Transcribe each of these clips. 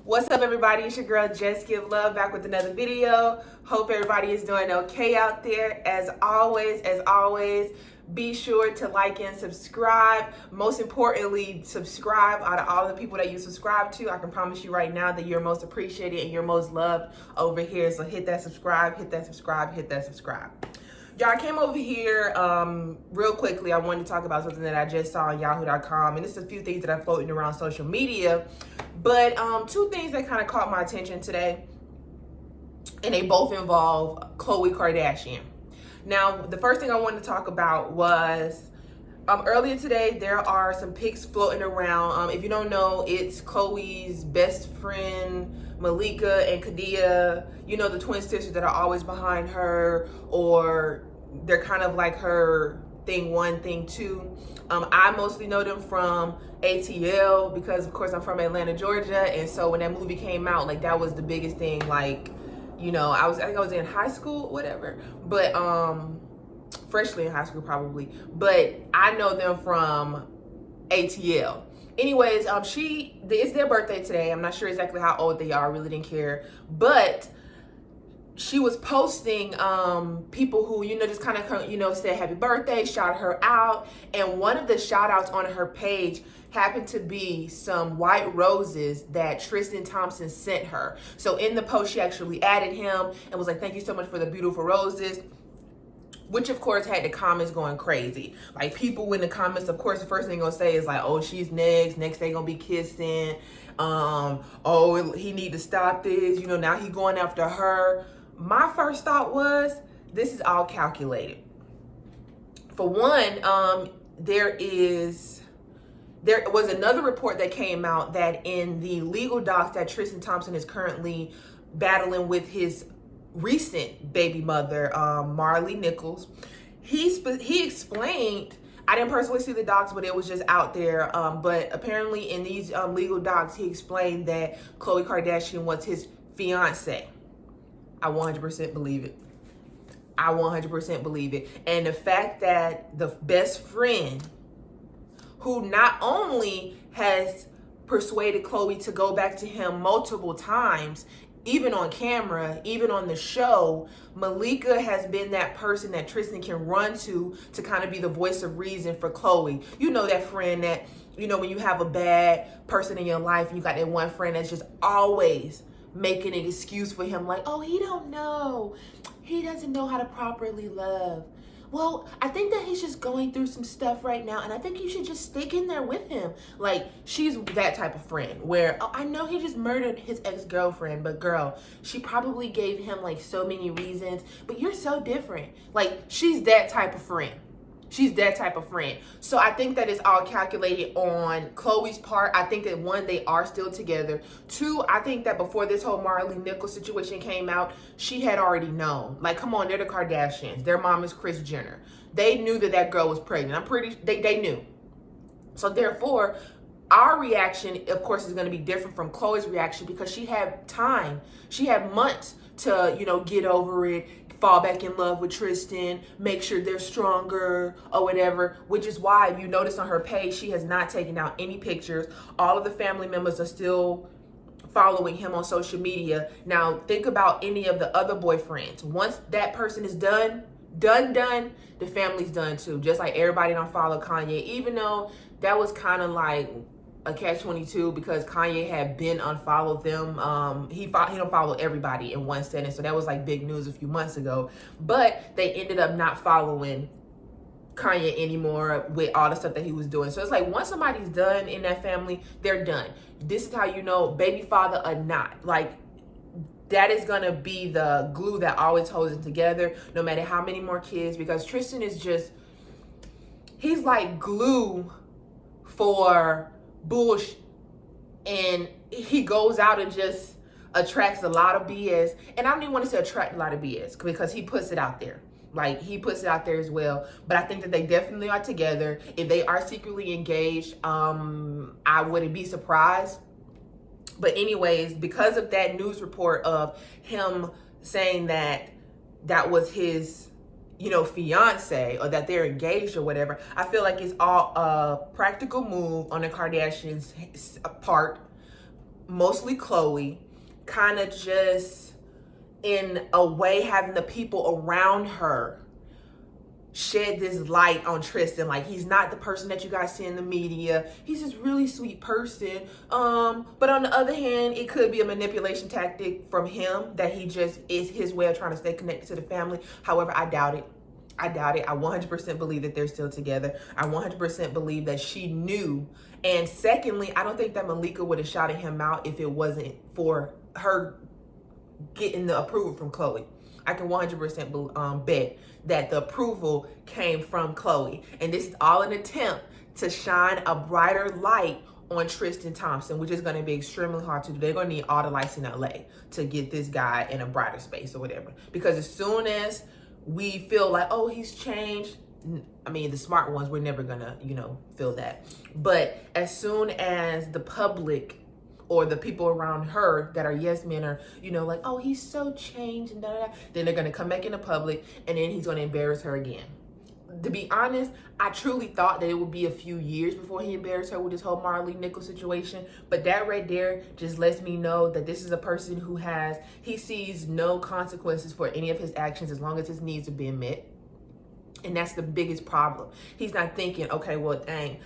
What's up, everybody? It's your girl Just Give Love back with another video. Hope everybody is doing okay out there. As always, be sure to like and subscribe. Most importantly, subscribe. Out of all the people that you subscribe to, I can promise you right now that you're most appreciated and you're most loved over here. So hit that subscribe, hit that subscribe, hit that subscribe. Y'all, I came over here real quickly. I wanted to talk about something that I just saw on yahoo.com, and it's a few things that are floating around social media. But two things that kind of caught my attention today, and they both involve Khloe Kardashian. Now, the first thing I wanted to talk about was earlier today, there are some pics floating around. If you don't know, it's Khloe's best friend, Malika and Kadia, you know, the twin sisters that are always behind her, or they're kind of like her thing one, thing two. I mostly know them from ATL because, of course, I'm from Atlanta, Georgia, and so when that movie came out, like, that was the biggest thing. Like, you know, I think I was in high school, whatever, but freshly in high school probably, but I know them from ATL. Anyways, it's their birthday today. I'm not sure exactly how old they are. I really didn't care, but she was posting people who, you know, just kind of, you know, said happy birthday, shout her out. And one of the shout outs on her page happened to be some white roses that Tristan Thompson sent her. So in the post, she actually added him and was like, thank you so much for the beautiful roses. Which, of course, had the comments going crazy. Like, people in the comments, of course, the first thing they're going to say is like, oh, she's next they going to be kissing. Oh, he need to stop this. You know, now he going after her. My first thought was, this is all calculated. For one, there was another report that came out that in the legal docs that Tristan Thompson is currently battling with his recent baby mother, Marley Nichols, he explained, I didn't personally see the docs, but it was just out there, but apparently in these legal docs, he explained that Khloe Kardashian was his fiance. I 100% believe it. I 100% believe it. And the fact that the best friend, who not only has persuaded Khloe to go back to him multiple times, even on camera, even on the show, Malika has been that person that Tristan can run to kind of be the voice of reason for Khloe. You know, that friend that, you know, when you have a bad person in your life and you got that one friend that's just always making an excuse for him, like, oh, he don't know. He doesn't know how to properly love. Well, I think that he's just going through some stuff right now, and I think you should just stick in there with him. Like, she's that type of friend where, oh, I know he just murdered his ex-girlfriend, but girl, she probably gave him like so many reasons, but you're so different. Like, she's that type of friend. She's that type of friend. So I think that it's all calculated on Khloe's part. I think that one, they are still together. Two, I think that before this whole Marley Nichols situation came out, she had already known. Like, come on, they're the Kardashians. Their mom is Kris Jenner. They knew that that girl was pregnant. They knew. So therefore, our reaction, of course, is going to be different from Khloe's reaction because she had time. She had months to, you know, get over it, fall back in love with Tristan, make sure they're stronger or whatever, which is why, if you notice on her page, she has not taken out any pictures. All of the family members are still following him on social media. Now, think about any of the other boyfriends. Once that person is done, the family's done too. Just like everybody don't follow Kanye, even though that was kind of like a catch-22 because Kanye had been unfollowed them. He don't follow everybody in one setting, so that was like big news a few months ago. But they ended up not following Kanye anymore with all the stuff that he was doing. So it's like, once somebody's done in that family, they're done. This is how you know, baby father or not. Like, that is gonna be the glue that always holds it together, no matter how many more kids, because Tristan is just, he's like glue for bullshit, and he goes out and just attracts a lot of BS. And I don't even want to say attract a lot of BS because he puts it out there. Like, he puts it out there as well. But I think that they definitely are together. If they are secretly engaged, I wouldn't be surprised. But anyways, because of that news report of him saying that that was his, you know, fiance, or that they're engaged or whatever, I feel like it's all a practical move on the Kardashians' part mostly Khloe, kind of just in a way having the people around her shed this light on Tristan. Like, he's not the person that you guys see in the media. He's this really sweet person. But on the other hand, it could be a manipulation tactic from him, that he just is his way of trying to stay connected to the family. However, I doubt it. I 100% believe that they're still together. I 100% believe that she knew. And secondly, I don't think that Malika would have shouted him out if it wasn't for her getting the approval from Khloe. I can 100% bet that the approval came from Khloe. And this is all an attempt to shine a brighter light on Tristan Thompson, which is going to be extremely hard to do. They're going to need all the lights in LA to get this guy in a brighter space or whatever. Because as soon as we feel like, oh, he's changed, I mean, the smart ones, we're never going to, feel that. But as soon as the public or the people around her that are yes men are, like, oh, he's so changed and da da da, then they're going to come back in the public and then he's going to embarrass her again. To be honest, I truly thought that it would be a few years before he embarrassed her with this whole Marley Nichols situation. But that right there just lets me know that this is a person who he sees no consequences for any of his actions as long as his needs are being met. And that's the biggest problem. He's not thinking, okay, well, dang,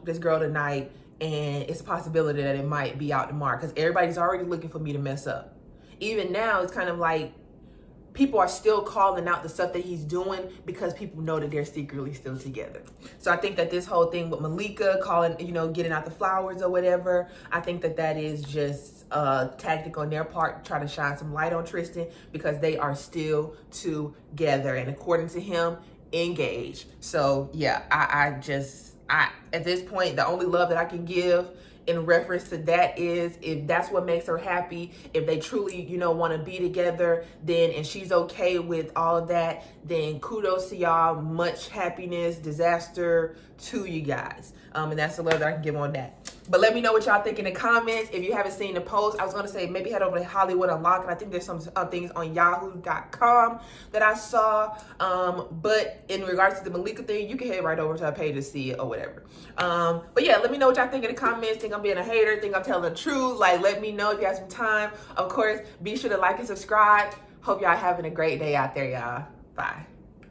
this girl tonight, and it's a possibility that it might be out tomorrow, because everybody's already looking for me to mess up. Even now, it's kind of like people are still calling out the stuff that he's doing because people know that they're secretly still together. So I think that this whole thing with Malika calling, getting out the flowers or whatever, I think that is just a tactic on their part to try to shine some light on Tristan, because they are still together. And according to him, engaged. So yeah, I at this point, the only love that I can give in reference to that is, if that's what makes her happy, if they truly, want to be together, then, and she's okay with all of that, then kudos to y'all. Much happiness, disaster to you guys. And that's the love that I can give on that. But let me know what y'all think in the comments. If you haven't seen the post, I was going to say maybe head over to Hollywood Unlocked. And I think there's some things on yahoo.com that I saw. But in regards to the Malika thing, you can head right over to our page to see it or whatever. But yeah, let me know what y'all think in the comments. Think I'm being a hater? Think I'm telling the truth? Like, let me know if you have some time. Of course, be sure to like and subscribe. Hope y'all having a great day out there, y'all. Bye.